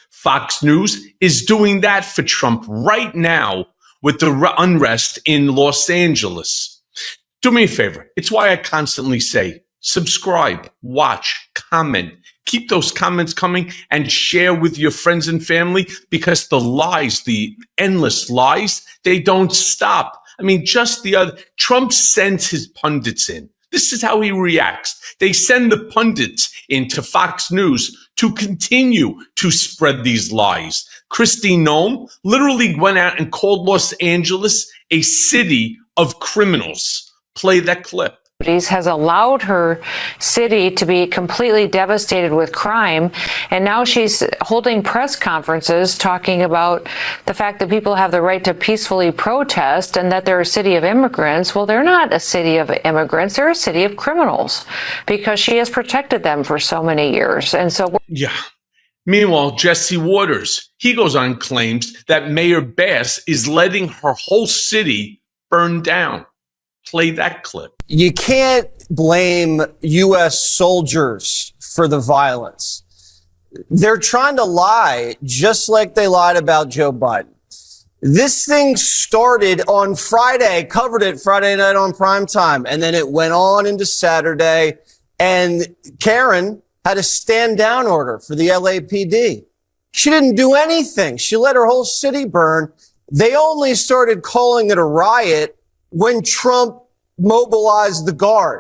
Fox News is doing that for Trump right now with the unrest in Los Angeles. Do me a favor. It's why I constantly say, subscribe, watch, comment. Keep those comments coming and share with your friends and family, because the lies, the endless lies, they don't stop. I mean, Trump sends his pundits in. This is how he reacts. They send the pundits into Fox News to continue to spread these lies. Kristi Noem literally went out and called Los Angeles a city of criminals. Play that clip. Has allowed her city to be completely devastated with crime, and now she's holding press conferences talking about the fact that people have the right to peacefully protest and that they're a city of immigrants. Well, they're not a city of immigrants, they're a city of criminals, because she has protected them for so many years. And so yeah. Meanwhile, Jesse Waters, he goes on and claims that Mayor Bass is letting her whole city burn down. Play that clip. You can't blame U.S. soldiers for the violence. They're trying to lie just like they lied about Joe Biden. This thing started on Friday, covered it Friday night on primetime, and then it went on into Saturday, and Karen had a stand down order for the LAPD. She didn't do anything. She let her whole city burn. They only started calling it a riot when Trump mobilized the guard.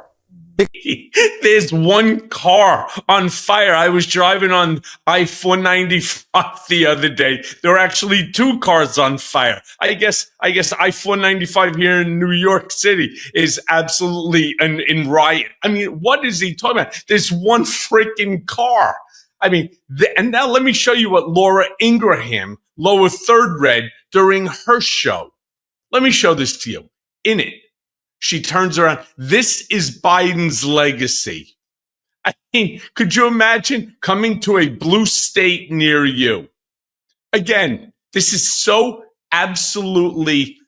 There's one car on fire. I was driving on I-495 the other day. There were actually two cars on fire. I guess I-495 here in New York City is absolutely in riot. I mean, what is he talking about? There's one freaking car. I mean, and now let me show you what Laura Ingraham, lower third, read during her show. Let me show this to you. In it, she turns around. This is Biden's legacy. I mean, could you imagine coming to a blue state near you? Again, this is so absolutely,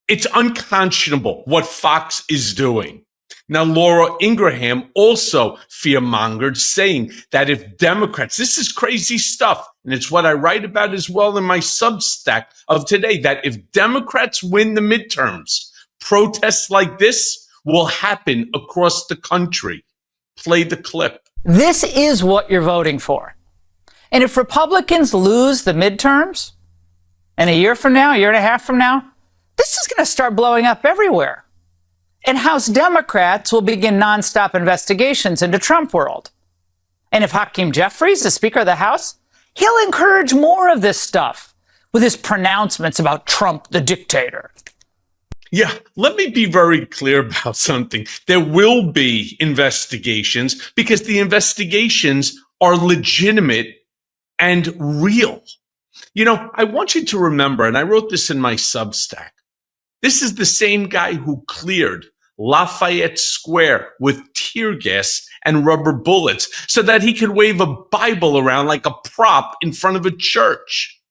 it's unconscionable what Fox is doing. Now, Laura Ingraham also fear-mongered, saying that if Democrats, this is crazy stuff, and it's what I write about as well in my Substack of today, that if Democrats win the midterms, protests like this will happen across the country. Play the clip. This is what you're voting for. And if Republicans lose the midterms, and a year from now, a year and a half from now, this is going to start blowing up everywhere. And House Democrats will begin nonstop investigations into Trump world. And if Hakeem Jeffries, the Speaker of the House, he'll encourage more of this stuff with his pronouncements about Trump, the dictator. Yeah, let me be very clear about something. There will be investigations because the investigations are legitimate and real. You know, I want you to remember, and I wrote this in my Substack, this is the same guy who cleared Lafayette Square with tear gas and rubber bullets so that he could wave a Bible around like a prop in front of a church.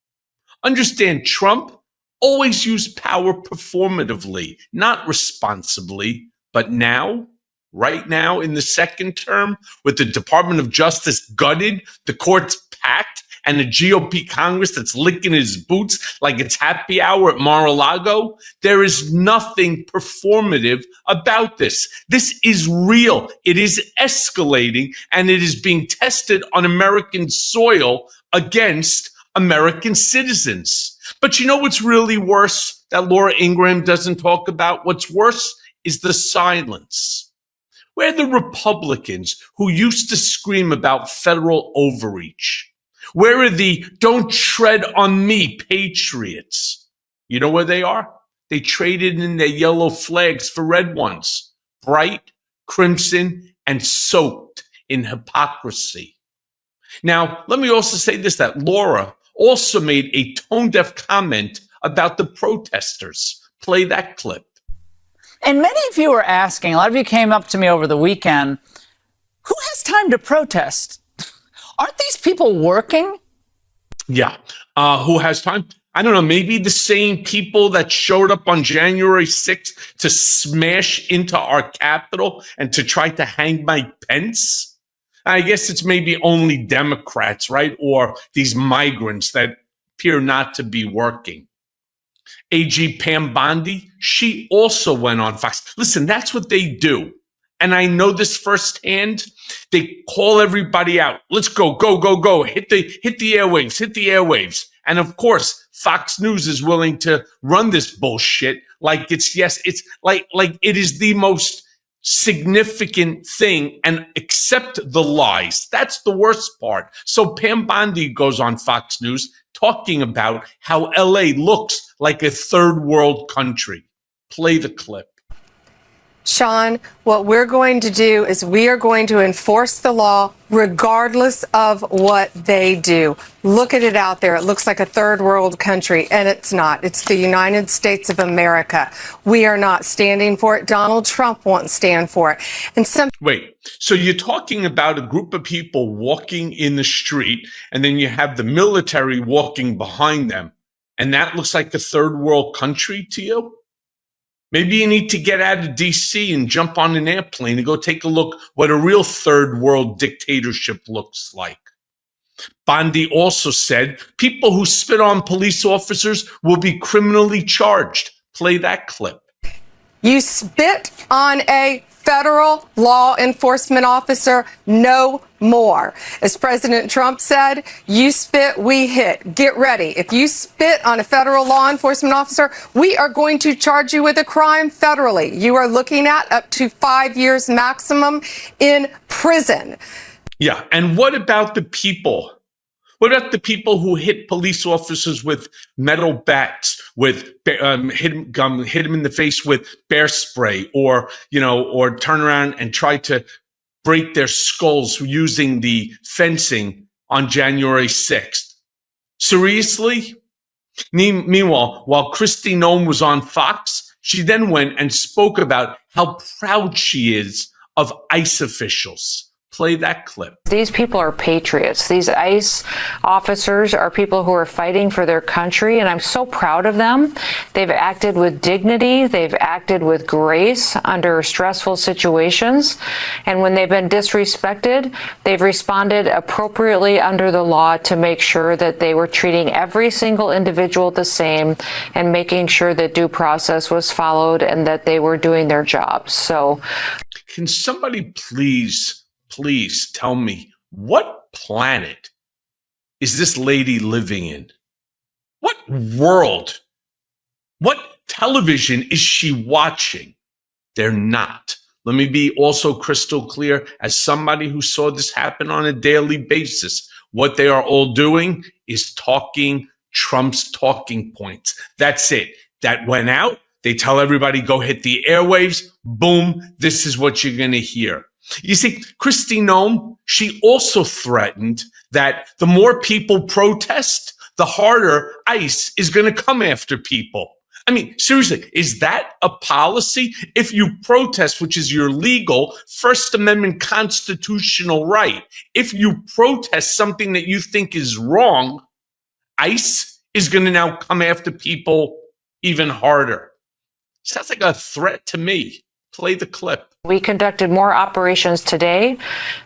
Understand, Trump always used power performatively, not responsibly. But now, right now in the second term, with the Department of Justice gutted, the courts packed, and a GOP Congress that's licking his boots like it's happy hour at Mar-a-Lago, there is nothing performative about this. This is real. It is escalating, and it is being tested on American soil against American citizens. But you know what's really worse that Laura Ingraham doesn't talk about? What's worse is the silence. Where the Republicans who used to scream about federal overreach? Where are the don't tread on me patriots? You know where they are? They traded in their yellow flags for red ones, bright, crimson, and soaked in hypocrisy. Now, let me also say this, that Laura also made a tone-deaf comment about the protesters. Play that clip. And many of you are asking, a lot of you came up to me over the weekend, who has time to protest? Aren't these people working? Yeah. Who has time? I don't know, maybe the same people that showed up on January 6th to smash into our Capitol and to try to hang Mike Pence? I guess it's maybe only Democrats, right? Or these migrants that appear not to be working. AG Pam Bondi, she also went on Fox. Listen, that's what they do. And I know this firsthand. They call everybody out. Let's go, go, go, go. Hit the airwaves, hit the airwaves. And of course, Fox News is willing to run this bullshit like it's like it is the most significant thing and accept the lies. That's the worst part. So Pam Bondi goes on Fox News talking about how LA looks like a third world country. Play the clip. Sean, what we're going to do is we are going to enforce the law regardless of what they do. Look at it out there. It looks like a third world country, and it's not. It's the United States of America. We are not standing for it. Donald Trump won't stand for it. And Wait, so you're talking about a group of people walking in the street, and then you have the military walking behind them, and that looks like a third world country to you? Maybe you need to get out of DC and jump on an airplane and go take a look what a real third world dictatorship looks like. Bondi also said people who spit on police officers will be criminally charged. Play that clip. you spit on a federal law enforcement officer, no more. As President Trump said, you spit, we hit. Get ready. If you spit on a federal law enforcement officer, we are going to charge you with a crime federally. You are looking at up to 5 years maximum in prison. Yeah. And what about the people? What about the people who hit police officers with metal bats, with hit them in the face with bear spray, or turn around and try to break their skulls using the fencing on January 6th? Seriously? Meanwhile, while Kristi Noem was on Fox, she then went and spoke about how proud she is of ICE officials. Play that clip. These people are patriots. These ICE officers are people who are fighting for their country, and I'm so proud of them. They've acted with dignity. They've acted with grace under stressful situations. And when they've been disrespected, they've responded appropriately under the law to make sure that they were treating every single individual the same and making sure that due process was followed and that they were doing their jobs. So, can somebody please tell me, what planet is this lady living in? What world? What television is she watching? They're not. Let me be also crystal clear, as somebody who saw this happen on a daily basis. What they are all doing is talking Trump's talking points. That's it. That went out. They tell everybody, go hit the airwaves. Boom. This is what you're going to hear. You see, Kristi Noem, she also threatened that the more people protest, the harder ICE is going to come after people. I mean, seriously, is that a policy? If you protest, which is your legal First Amendment constitutional right, if you protest something that you think is wrong, ICE is going to now come after people even harder. Sounds like a threat to me. Play the clip. we conducted more operations today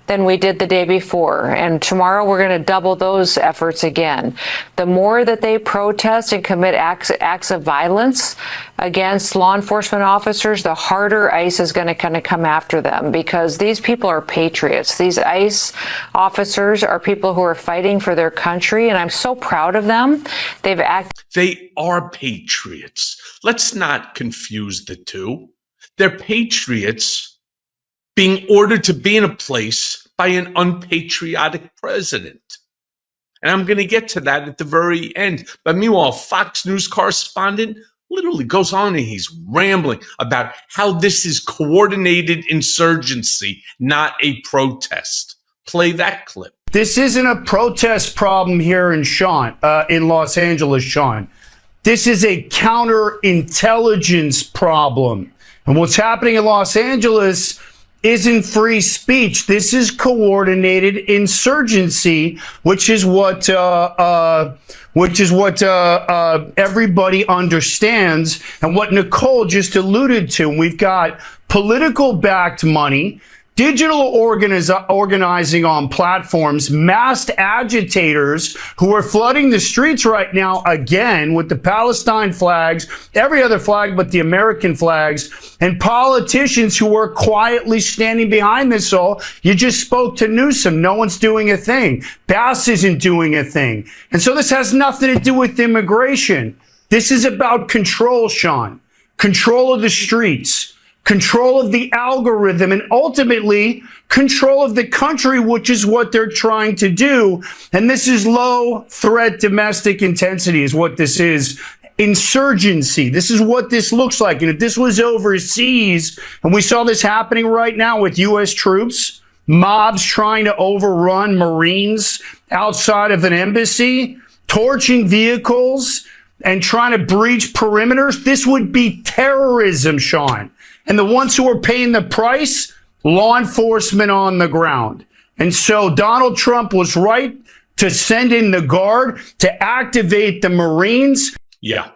than we did the day before. And tomorrow we're going to double those efforts again. The more that they protest and commit acts of violence against law enforcement officers, the harder ICE is going to kind of come after them, because these people are patriots. These ICE officers are people who are fighting for their country, and I'm so proud of them. They are patriots. Let's not confuse the two. They're patriots being ordered to be in a place by an unpatriotic president. And I'm going to get to that at the very end. But meanwhile, Fox News correspondent literally goes on and he's rambling about how this is coordinated insurgency, not a protest. Play that clip. This isn't a protest problem here in Los Angeles, Sean. This is a counterintelligence problem. And what's happening in Los Angeles isn't free speech. This is coordinated insurgency, which is what everybody understands, and what Nicole just alluded to. We've got political backed money digital organizing on platforms, masked agitators who are flooding the streets right now again with the Palestine flags, every other flag but the American flags, and politicians who are quietly standing behind this all. You just spoke to Newsom. No one's doing a thing. Bass isn't doing a thing. And so this has nothing to do with immigration. This is about control, Sean. Control of the streets. Control of the algorithm, and ultimately control of the country, which is what they're trying to do. And this is low threat domestic intensity is what this is. Insurgency. This is what this looks like. And if this was overseas, and we saw this happening right now with U.S. troops, mobs trying to overrun Marines outside of an embassy, torching vehicles, and trying to breach perimeters, this would be terrorism, Sean. And the ones who are paying the price, law enforcement on the ground. And so Donald Trump was right to send in the Guard, to activate the Marines. Yeah.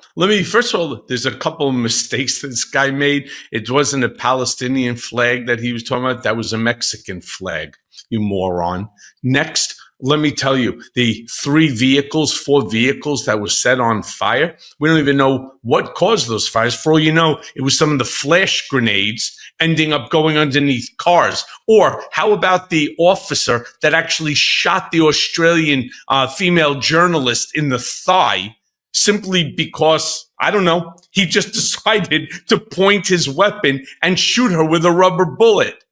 First of all, there's a couple of mistakes this guy made. It wasn't a Palestinian flag that he was talking about. That was a Mexican flag, you moron. Next, let me tell you, the 4 vehicles that were set on fire, we don't even know what caused those fires. For all you know, it was some of the flash grenades ending up going underneath cars. Or how about the officer that actually shot the Australian female journalist in the thigh simply because, I don't know, he just decided to point his weapon and shoot her with a rubber bullet?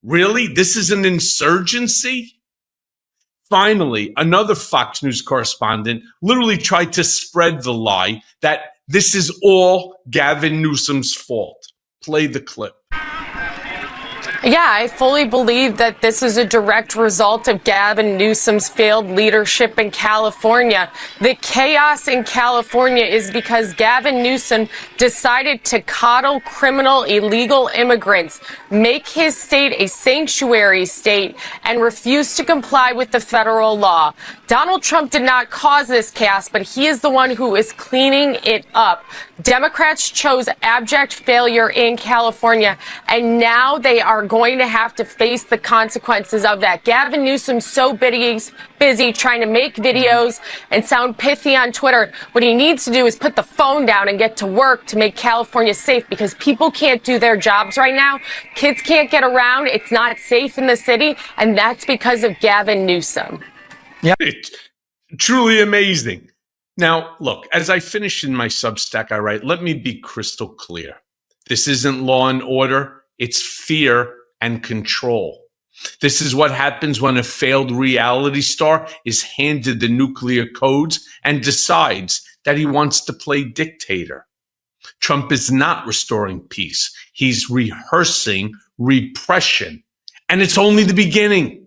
Really? This is an insurgency? Finally, another Fox News correspondent literally tried to spread the lie that this is all Gavin Newsom's fault. Play the clip. Yeah, I fully believe that this is a direct result of Gavin Newsom's failed leadership in California. The chaos in California is because Gavin Newsom decided to coddle criminal illegal immigrants, make his state a sanctuary state, and refuse to comply with the federal law. Donald Trump did not cause this chaos, but he is the one who is cleaning it up. Democrats chose abject failure in California, and now they are going to have to face the consequences of that. Gavin Newsom's so busy trying to make videos and sound pithy on Twitter. What he needs to do is put the phone down and get to work to make California safe, because people can't do their jobs right now. Kids can't get around. It's not safe in the city, and that's because of Gavin Newsom. It's truly amazing. Now, look, as I finish in my Substack, I write, let me be crystal clear. This isn't law and order. It's fear and control. This is what happens when a failed reality star is handed the nuclear codes and decides that he wants to play dictator. Trump is not restoring peace. He's rehearsing repression. And it's only the beginning.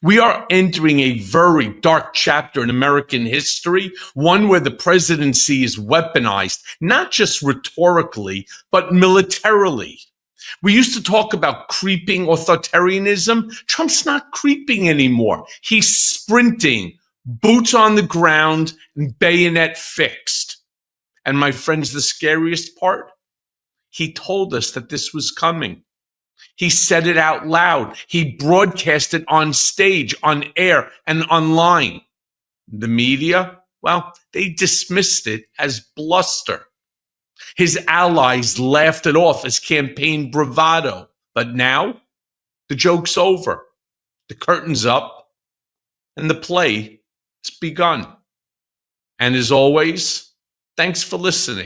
We are entering a very dark chapter in American history, one where the presidency is weaponized, not just rhetorically, but militarily. We used to talk about creeping authoritarianism. Trump's not creeping anymore. He's sprinting, boots on the ground and bayonet fixed. And my friends, the scariest part, he told us that this was coming. He said it out loud. He broadcast it on stage, on air, and online. The media, well, they dismissed it as bluster. His allies laughed it off as campaign bravado. But now, the joke's over. The curtain's up, and the play has begun. And as always, thanks for listening.